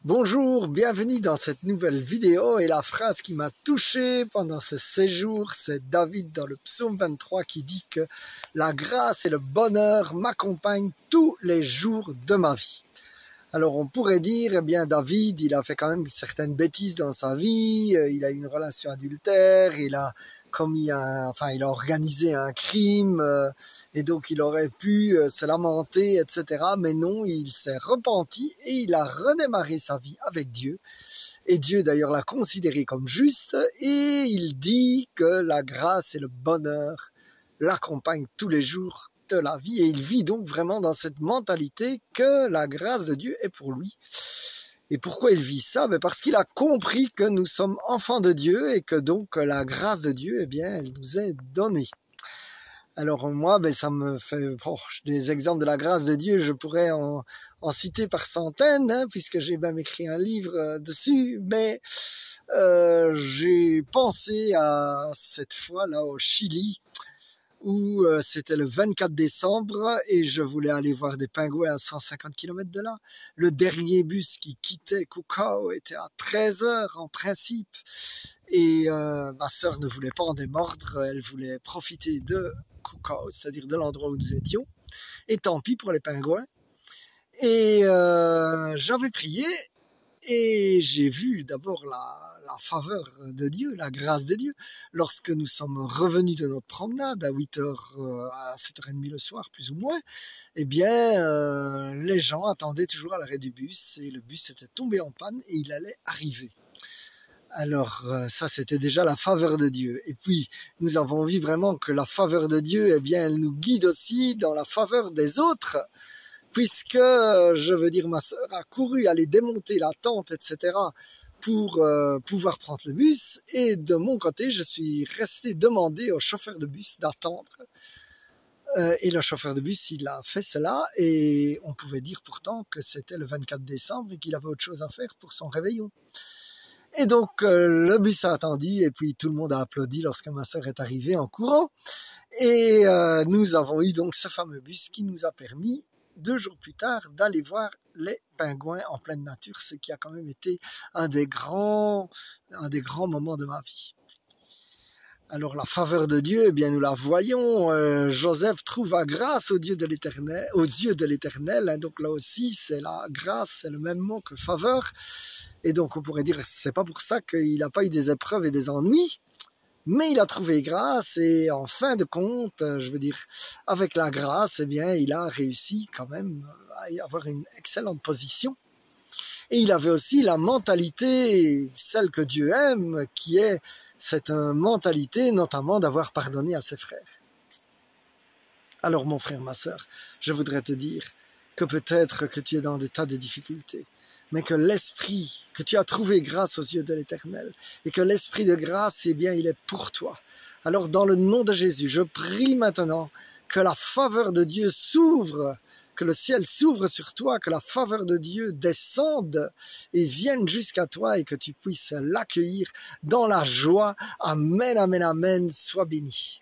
Bonjour, bienvenue dans cette nouvelle vidéo et la phrase qui m'a touché pendant ce séjour, c'est David dans le psaume 23 qui dit que la grâce et le bonheur m'accompagnent tous les jours de ma vie. Alors on pourrait dire, eh bien David, il a fait quand même certaines bêtises dans sa vie, il a eu une relation adultère, il a organisé un crime, et donc il aurait pu se lamenter, etc. Mais non, il s'est repenti et il a redémarré sa vie avec Dieu. Et Dieu d'ailleurs l'a considéré comme juste, et il dit que la grâce et le bonheur l'accompagnent tous les jours de la vie, et il vit donc vraiment dans cette mentalité que la grâce de Dieu est pour lui. Et pourquoi il vit ça? Parce qu'il a compris que nous sommes enfants de Dieu et que donc la grâce de Dieu, eh bien, elle nous est donnée. Alors moi, ça me fait des exemples de la grâce de Dieu, je pourrais en citer par centaines, puisque j'ai même écrit un livre dessus, mais j'ai pensé à cette fois-là au Chili, où c'était le 24 décembre et je voulais aller voir des pingouins à 150 km de là. Le dernier bus qui quittait Cocao était à 13h en principe, et ma sœur ne voulait pas en démordre, elle voulait profiter de Cocao, c'est-à-dire de l'endroit où nous étions, et tant pis pour les pingouins. Et j'avais prié et j'ai vu d'abord la faveur de Dieu, la grâce de Dieu. Lorsque nous sommes revenus de notre promenade à 8h, à 7h30 le soir, plus ou moins, eh bien, les gens attendaient toujours à l'arrêt du bus et le bus était tombé en panne et il allait arriver. Alors ça, c'était déjà la faveur de Dieu. Et puis, nous avons vu vraiment que la faveur de Dieu, eh bien, elle nous guide aussi dans la faveur des autres, puisque, je veux dire, ma sœur a couru aller démonter la tente, etc., pour pouvoir prendre le bus. Et de mon côté, je suis resté demander au chauffeur de bus d'attendre. Et le chauffeur de bus, il a fait cela. Et on pouvait dire pourtant que c'était le 24 décembre et qu'il avait autre chose à faire pour son réveillon. Et donc, le bus a attendu et puis tout le monde a applaudi lorsque ma sœur est arrivée en courant. Et nous avons eu donc ce fameux bus qui nous a permis 2 jours plus tard d'aller voir les pingouins en pleine nature, ce qui a quand même été un des grands moments de ma vie. Alors la faveur de Dieu, eh bien nous la voyons. Joseph trouva grâce aux yeux de l'Éternel. Hein, donc là aussi, c'est la grâce, c'est le même mot que faveur. Et donc on pourrait dire, c'est pas pour ça qu'il n'a pas eu des épreuves et des ennuis. Mais il a trouvé grâce et en fin de compte, je veux dire, avec la grâce, eh bien, il a réussi quand même à avoir une excellente position. Et il avait aussi la mentalité, celle que Dieu aime, qui est cette mentalité notamment d'avoir pardonné à ses frères. Alors mon frère, ma sœur, je voudrais te dire que peut-être que tu es dans des tas de difficultés, mais que l'esprit, que tu as trouvé grâce aux yeux de l'Éternel, et que l'esprit de grâce, eh bien, il est pour toi. Alors, dans le nom de Jésus, je prie maintenant que la faveur de Dieu s'ouvre, que le ciel s'ouvre sur toi, que la faveur de Dieu descende et vienne jusqu'à toi et que tu puisses l'accueillir dans la joie. Amen, amen, amen. Sois béni.